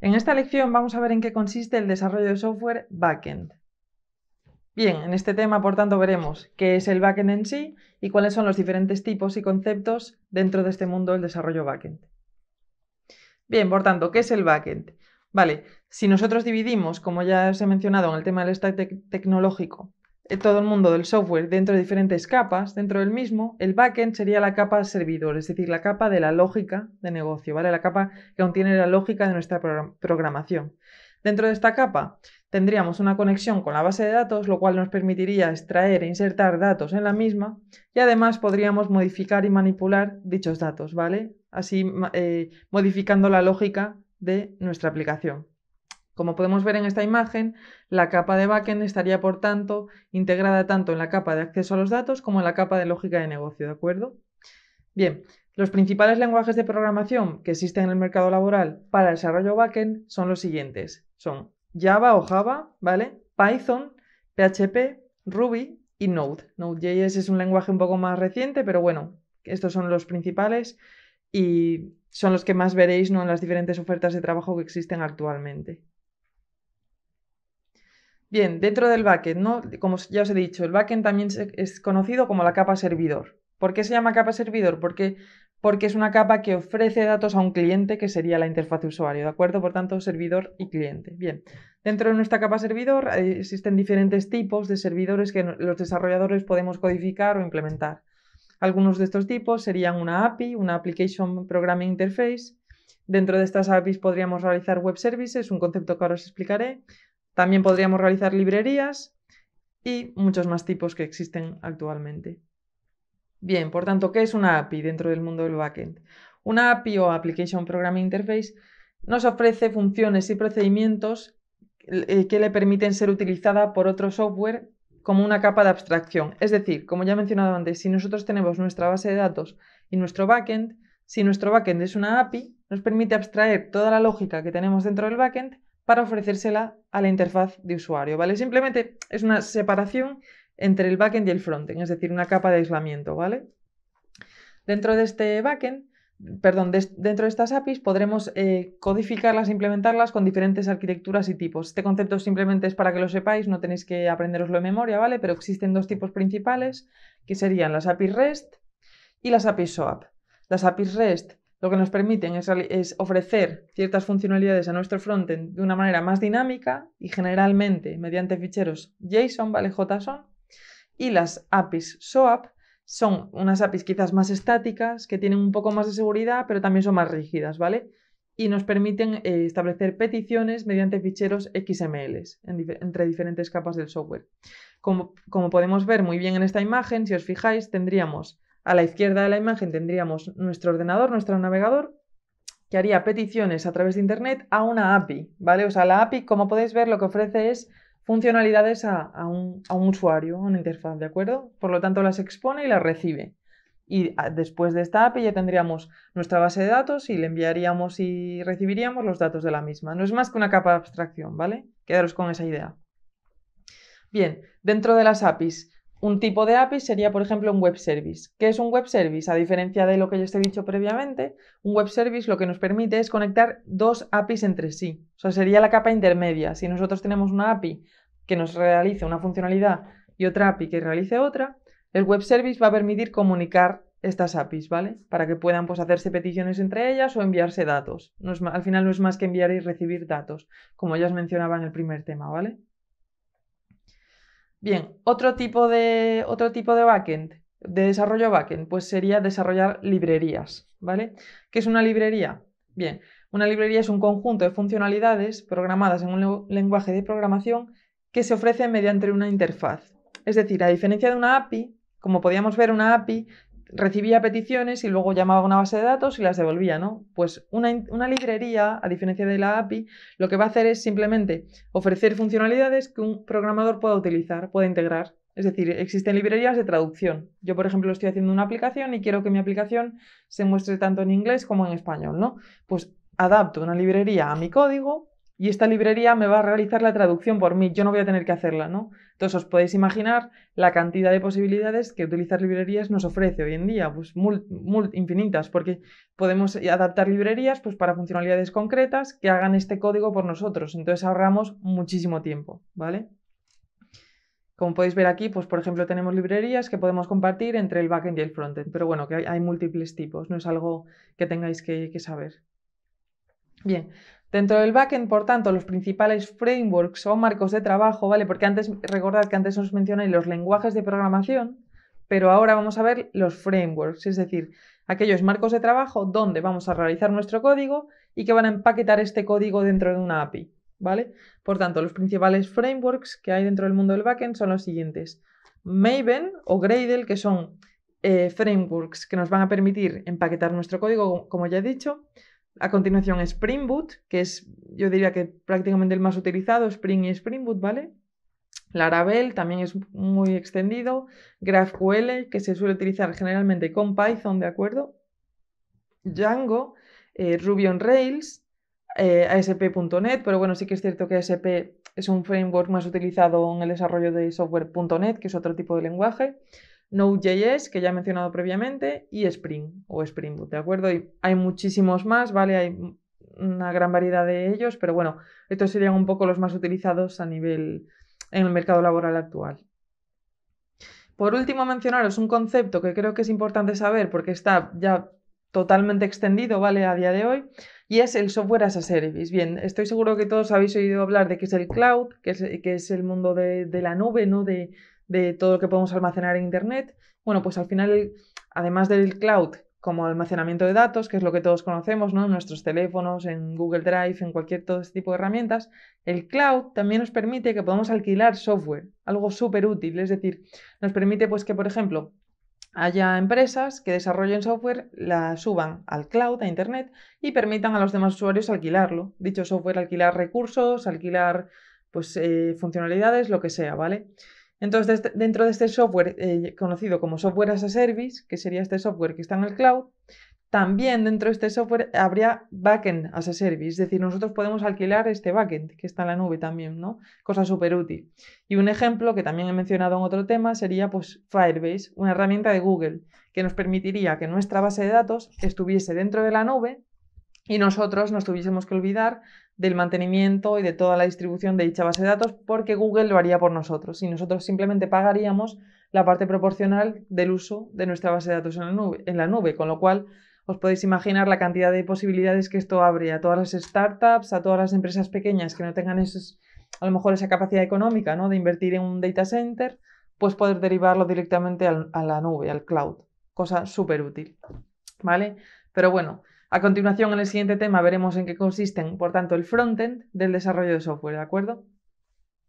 En esta lección vamos a ver en qué consiste el desarrollo de software backend. Bien, en este tema, por tanto, veremos qué es el backend en sí y cuáles son los diferentes tipos y conceptos dentro de este mundo del desarrollo backend. Bien, por tanto, ¿qué es el backend? Vale, si nosotros dividimos, como ya os he mencionado en el tema del stack tecnológico, todo el mundo del software dentro de diferentes capas, dentro del mismo, el backend sería la capa servidor, es decir, la capa de la lógica de negocio, ¿vale? La capa que contiene la lógica de nuestra programación. Dentro de esta capa tendríamos una conexión con la base de datos, lo cual nos permitiría extraer e insertar datos en la misma y además podríamos modificar y manipular dichos datos, ¿vale? Así modificando la lógica de nuestra aplicación. Como podemos ver en esta imagen, la capa de backend estaría, por tanto, integrada tanto en la capa de acceso a los datos como en la capa de lógica de negocio, ¿de acuerdo? Bien, los principales lenguajes de programación que existen en el mercado laboral para el desarrollo backend son los siguientes. Son Java o Java, ¿vale? Python, PHP, Ruby y Node. Node.js es un lenguaje un poco más reciente, pero bueno, estos son los principales y son los que más veréis, ¿no?, en las diferentes ofertas de trabajo que existen actualmente. Bien, dentro del backend, ¿no? Como ya os he dicho, el backend también es conocido como la capa servidor. ¿Por qué se llama capa servidor? Porque es una capa que ofrece datos a un cliente, que sería la interfaz de usuario, ¿de acuerdo? Por tanto, servidor y cliente. Bien, dentro de nuestra capa servidor existen diferentes tipos de servidores que los desarrolladores podemos codificar o implementar. Algunos de estos tipos serían una API, una Application Programming Interface. Dentro de estas APIs podríamos realizar web services, un concepto que ahora os explicaré. También podríamos realizar librerías y muchos más tipos que existen actualmente. Bien, por tanto, ¿qué es una API dentro del mundo del backend? Una API o Application Programming Interface nos ofrece funciones y procedimientos que le permiten ser utilizada por otro software como una capa de abstracción. Es decir, como ya he mencionado antes, si nosotros tenemos nuestra base de datos y nuestro backend, si nuestro backend es una API, nos permite abstraer toda la lógica que tenemos dentro del backend para ofrecérsela a la interfaz de usuario, ¿vale? Simplemente es una separación entre el backend y el frontend, es decir, una capa de aislamiento, ¿vale? Dentro de este backend, dentro de estas APIs podremos codificarlas e implementarlas con diferentes arquitecturas y tipos. Este concepto simplemente es para que lo sepáis, no tenéis que aprenderoslo de memoria, ¿vale? Pero existen dos tipos principales, que serían las APIs REST y las APIs SOAP. Las APIs REST lo que nos permiten es ofrecer ciertas funcionalidades a nuestro frontend de una manera más dinámica y generalmente mediante ficheros JSON, ¿vale? JSON. Y las APIs SOAP son unas APIs quizás más estáticas, que tienen un poco más de seguridad, pero también son más rígidas, ¿vale? Y nos permiten establecer peticiones mediante ficheros XML entre diferentes capas del software. Como podemos ver muy bien en esta imagen, si os fijáis, tendríamos a la izquierda de la imagen tendríamos nuestro ordenador, nuestro navegador, que haría peticiones a través de Internet a una API, ¿vale? O sea, la API, como podéis ver, lo que ofrece es funcionalidades a un usuario, a una interfaz, ¿de acuerdo? Por lo tanto, las expone y las recibe. Y después de esta API ya tendríamos nuestra base de datos y le enviaríamos y recibiríamos los datos de la misma. No es más que una capa de abstracción, ¿vale? Quedaros con esa idea. Bien, dentro de las APIs, un tipo de API sería, por ejemplo, un web service. ¿Qué es un web service? A diferencia de lo que ya os he dicho previamente, un web service lo que nos permite es conectar dos APIs entre sí. O sea, sería la capa intermedia. Si nosotros tenemos una API que nos realice una funcionalidad y otra API que realice otra, el web service va a permitir comunicar estas APIs, ¿vale? Para que puedan, pues, hacerse peticiones entre ellas o enviarse datos. Al final no es más que enviar y recibir datos, como ya os mencionaba en el primer tema, ¿vale? Bien, otro tipo de backend, de desarrollo backend, pues sería desarrollar librerías, ¿vale? ¿Qué es una librería? Bien, una librería es un conjunto de funcionalidades programadas en un lenguaje de programación que se ofrece mediante una interfaz. Es decir, a diferencia de una API, como podíamos ver, una API recibía peticiones y luego llamaba a una base de datos y las devolvía, ¿no? Pues una librería, a diferencia de la API, lo que va a hacer es simplemente ofrecer funcionalidades que un programador pueda utilizar, pueda integrar. Es decir, existen librerías de traducción. Yo, por ejemplo, estoy haciendo una aplicación y quiero que mi aplicación se muestre tanto en inglés como en español, ¿no? Pues adapto una librería a mi código y esta librería me va a realizar la traducción por mí, yo no voy a tener que hacerla, ¿no? Entonces os podéis imaginar la cantidad de posibilidades que utilizar librerías nos ofrece hoy en día, pues infinitas, porque podemos adaptar librerías pues, para funcionalidades concretas que hagan este código por nosotros, entonces ahorramos muchísimo tiempo, ¿vale? Como podéis ver aquí, pues por ejemplo tenemos librerías que podemos compartir entre el backend y el frontend, pero bueno, que hay múltiples tipos, no es algo que tengáis que saber. Bien, dentro del backend, por tanto, los principales frameworks o marcos de trabajo, ¿vale? Porque antes, recordad que antes os mencioné los lenguajes de programación, pero ahora vamos a ver los frameworks, es decir, aquellos marcos de trabajo donde vamos a realizar nuestro código y que van a empaquetar este código dentro de una API, ¿vale? Por tanto, los principales frameworks que hay dentro del mundo del backend son los siguientes. Maven o Gradle, que son frameworks que nos van a permitir empaquetar nuestro código, como ya he dicho. A continuación, Spring Boot, que es, yo diría que prácticamente el más utilizado, Spring y Spring Boot, ¿vale? Laravel también es muy extendido. GraphQL, que se suele utilizar generalmente con Python, ¿de acuerdo? Django, Ruby on Rails, ASP.NET, pero bueno, sí que es cierto que ASP es un framework más utilizado en el desarrollo de software.NET, que es otro tipo de lenguaje. Node.js, que ya he mencionado previamente, y Spring o Spring Boot, ¿de acuerdo? Y hay muchísimos más, ¿vale? Hay una gran variedad de ellos, pero bueno, estos serían un poco los más utilizados a nivel en el mercado laboral actual. Por último, mencionaros un concepto que creo que es importante saber porque está ya totalmente extendido, ¿vale? A día de hoy, y es el software as a service. Bien, estoy seguro que todos habéis oído hablar de qué es el cloud, que es el mundo de la nube, ¿no? De todo lo que podemos almacenar en Internet. Bueno, pues al final, además del cloud como almacenamiento de datos, que es lo que todos conocemos, ¿no? En nuestros teléfonos, en Google Drive, en todo este tipo de herramientas, el cloud también nos permite que podamos alquilar software, algo súper útil, es decir, nos permite pues que, por ejemplo, haya empresas que desarrollen software, la suban al cloud, a Internet, y permitan a los demás usuarios alquilarlo. Dicho software, alquilar recursos, alquilar pues, funcionalidades, lo que sea, ¿vale? Entonces, dentro de este software conocido como software as a service, que sería este software que está en el cloud, también dentro de este software habría backend as a service, es decir, nosotros podemos alquilar este backend que está en la nube también, ¿no? Cosa súper útil. Y un ejemplo que también he mencionado en otro tema sería pues Firebase, una herramienta de Google que nos permitiría que nuestra base de datos estuviese dentro de la nube y nosotros nos tuviésemos que olvidar del mantenimiento y de toda la distribución de dicha base de datos porque Google lo haría por nosotros y nosotros simplemente pagaríamos la parte proporcional del uso de nuestra base de datos en la nube, con lo cual os podéis imaginar la cantidad de posibilidades que esto abre a todas las startups, a todas las empresas pequeñas que no tengan a lo mejor esa capacidad económica, ¿no? De invertir en un data center, pues poder derivarlo directamente a la nube, al cloud, cosa súper útil, ¿vale? Pero bueno, a continuación en el siguiente tema veremos en qué consisten, por tanto, el frontend del desarrollo de software, ¿de acuerdo?